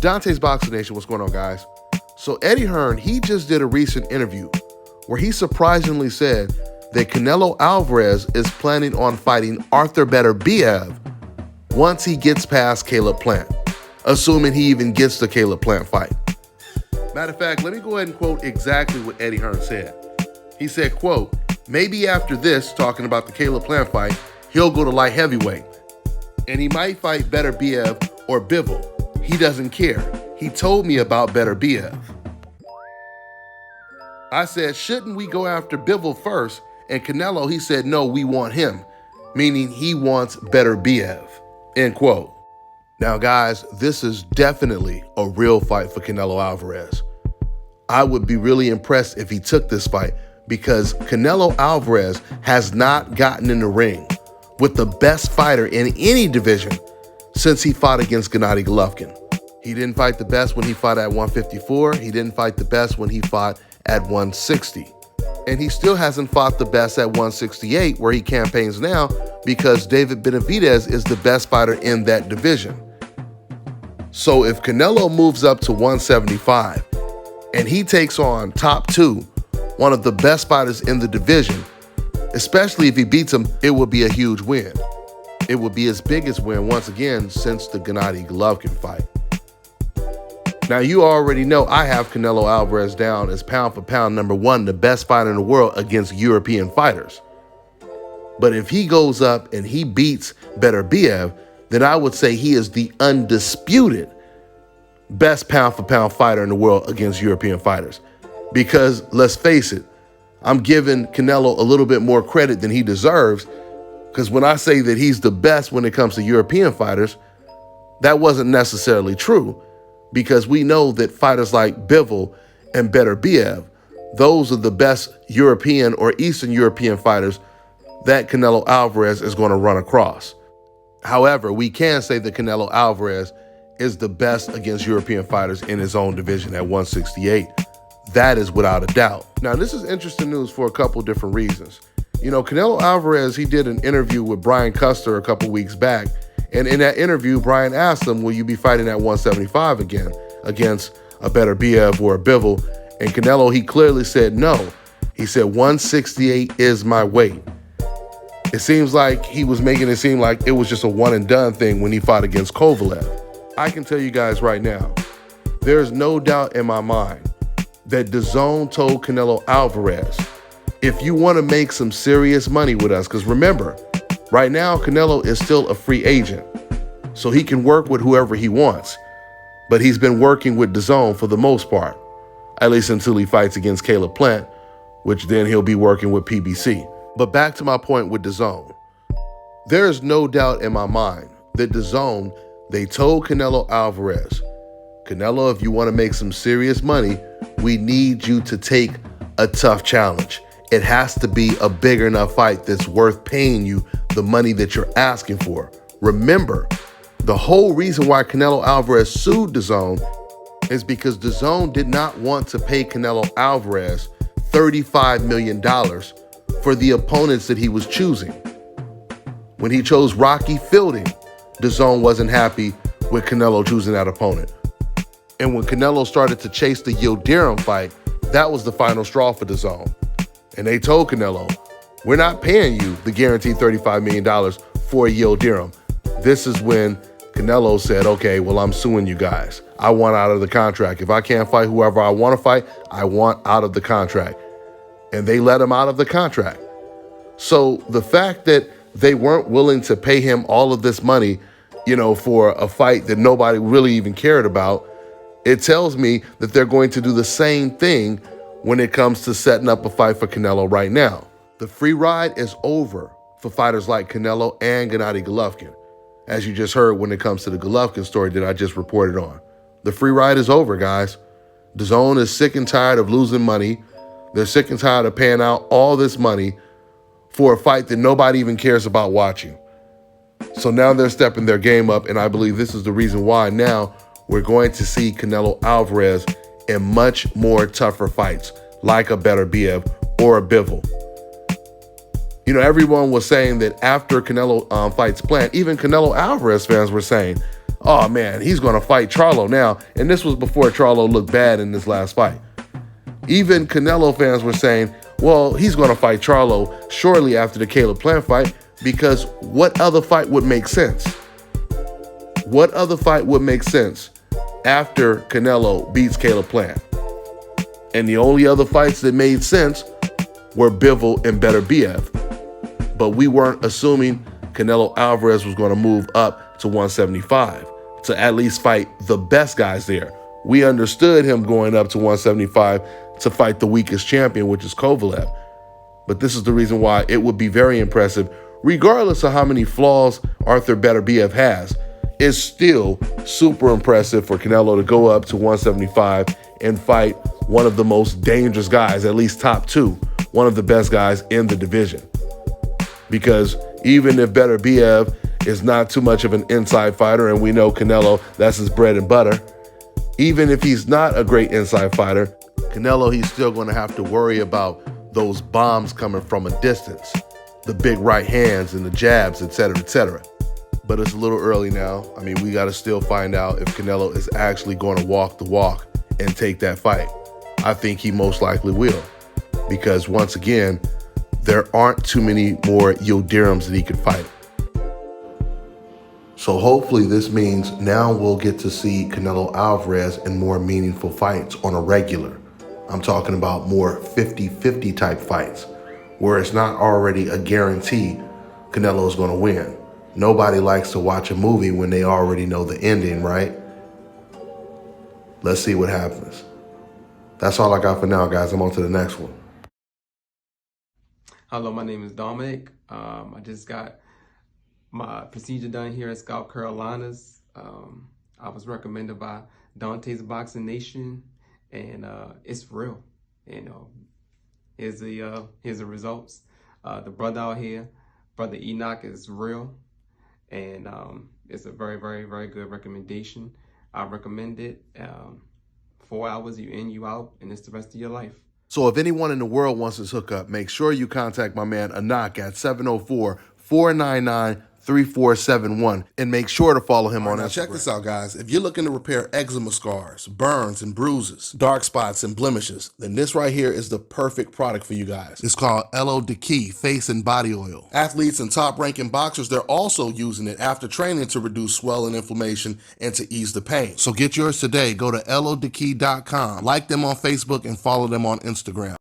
Dante's Boxing Nation, what's going on, guys? So Eddie Hearn, he just did a recent interview where he surprisingly said that Canelo Alvarez is planning on fighting Artur Beterbiev once he gets past Caleb Plant, assuming he even gets the Caleb Plant fight. Matter of fact, let me go ahead and quote exactly what Eddie Hearn said. He said, quote, "Maybe after this," talking about the Caleb Plant fight, "he'll go to light heavyweight. And he might fight Beterbiev or Bivol. He doesn't care. He told me about Beterbiev." I said, "Shouldn't we go after Bivol first?" And Canelo, he said, "No, we want him," meaning he wants Beterbiev, end quote. Now, guys, this is definitely a real fight for Canelo Alvarez. I would be really impressed if he took this fight because Canelo Alvarez has not gotten in the ring with the best fighter in any division since he fought against Gennady Golovkin. He didn't fight the best when he fought at 154. He didn't fight the best when he fought at 160. And he still hasn't fought the best at 168, where he campaigns now, because David Benavidez is the best fighter in that division. So if Canelo moves up to 175 and he takes on top two, one of the best fighters in the division, especially if he beats him, it would be a huge win. It would be his biggest win once again since the Gennady Golovkin fight. Now, you already know I have Canelo Alvarez down as pound for pound number one, the best fighter in the world against European fighters. But if he goes up and he beats Beterbiev, then I would say he is the undisputed best pound for pound fighter in the world against European fighters. Because let's face it, I'm giving Canelo a little bit more credit than he deserves, because when I say that he's the best when it comes to European fighters, that wasn't necessarily true, because we know that fighters like Bivol and Beterbiev, those are the best European or Eastern European fighters that Canelo Alvarez is going to run across. However, we can say that Canelo Alvarez is the best against European fighters in his own division at 168. That is without a doubt. Now, this is interesting news for a couple different reasons. You know, Canelo Alvarez, he did an interview with Brian Custer a couple weeks back. And in that interview, Brian asked him, will you be fighting at 175 again against a Beterbiev or a Bivol? And Canelo, he clearly said no. He said 168 is my weight. It seems like he was making it seem like it was just a one and done thing when he fought against Kovalev. I can tell you guys right now, there's no doubt in my mind that DAZN told Canelo Alvarez, if you want to make some serious money with us, because remember, right now Canelo is still a free agent, so he can work with whoever he wants. But he's been working with DAZN for the most part, at least until he fights against Caleb Plant, which then he'll be working with PBC. But back to my point with DAZN. There is no doubt in my mind that DAZN, they told Canelo Alvarez, Canelo, if you want to make some serious money, we need you to take a tough challenge. It has to be a big enough fight that's worth paying you the money that you're asking for. Remember, the whole reason why Canelo Alvarez sued DAZN is because DAZN did not want to pay Canelo Alvarez $35 million for the opponents that he was choosing. When he chose Rocky Fielding, DAZN wasn't happy with Canelo choosing that opponent. And when Canelo started to chase the Yildirim fight, that was the final straw for DAZN. And they told Canelo, we're not paying you the guaranteed $35 million for Yildirim. This is when Canelo said, okay, well, I'm suing you guys. I want out of the contract. If I can't fight whoever I want to fight, I want out of the contract. And they let him out of the contract. So the fact that they weren't willing to pay him all of this money, you know, for a fight that nobody really even cared about, it tells me that they're going to do the same thing when it comes to setting up a fight for Canelo right now. The free ride is over for fighters like Canelo and Gennady Golovkin, as you just heard when it comes to the Golovkin story that I just reported on. The free ride is over, guys. DAZN is sick and tired of losing money. They're sick and tired of paying out all this money for a fight that nobody even cares about watching. So now they're stepping their game up, and I believe this is the reason why now we're going to see Canelo Alvarez in much more tougher fights, like a Beterbiev or a Bivol. You know, everyone was saying that after Canelo fights Plant, even Canelo Alvarez fans were saying, oh man, he's going to fight Charlo now. And this was before Charlo looked bad in this last fight. Even Canelo fans were saying, well, he's going to fight Charlo shortly after the Caleb Plant fight, because what other fight would make sense? What other fight would make sense after Canelo beats Caleb Plant? And the only other fights that made sense were Bivol and Beterbiev. But we weren't assuming Canelo Alvarez was going to move up to 175 to at least fight the best guys there. We understood him going up to 175 to fight the weakest champion, which is Kovalev. But this is the reason why it would be very impressive, regardless of how many flaws Artur Beterbiev has. It's still super impressive for Canelo to go up to 175 and fight one of the most dangerous guys, at least top two, one of the best guys in the division. Because even if Beterbiev is not too much of an inside fighter, and we know Canelo, that's his bread and butter, even if he's not a great inside fighter, Canelo, he's still going to have to worry about those bombs coming from a distance, the big right hands and the jabs, etc., etc. But it's a little early now. I mean, we got to still find out if Canelo is actually going to walk the walk and take that fight. I think he most likely will, because once again, there aren't too many more Yildirim's that he could fight. So hopefully this means now we'll get to see Canelo Alvarez in more meaningful fights on a regular. I'm talking about more 50-50 type fights, where it's not already a guarantee Canelo is going to win. Nobody likes to watch a movie when they already know the ending, right? Let's see what happens. That's all I got for now, guys. I'm on to the next one. Hello, my name is Dominic. I just got my procedure done here at South Carolina's. I was recommended by Dante's Boxing Nation, and it's real. You know, here's the results. The brother out here, Brother Enoch, is real, and it's a very, very, very good recommendation. I recommend it. 4 hours, you in, you out, and it's the rest of your life. So if anyone in the world wants this hookup, make sure you contact my man Enoch at 704-499-3471 and make sure to follow him on Instagram. Now check this out, guys. If you're looking to repair eczema scars, burns and bruises, dark spots and blemishes, then this right here is the perfect product for you guys. It's called Elo Diki Face and Body Oil. Athletes and top-ranking boxers, they're also using it after training to reduce swelling, inflammation, and to ease the pain. So get yours today. Go to elodiki.com, like them on Facebook, and follow them on Instagram.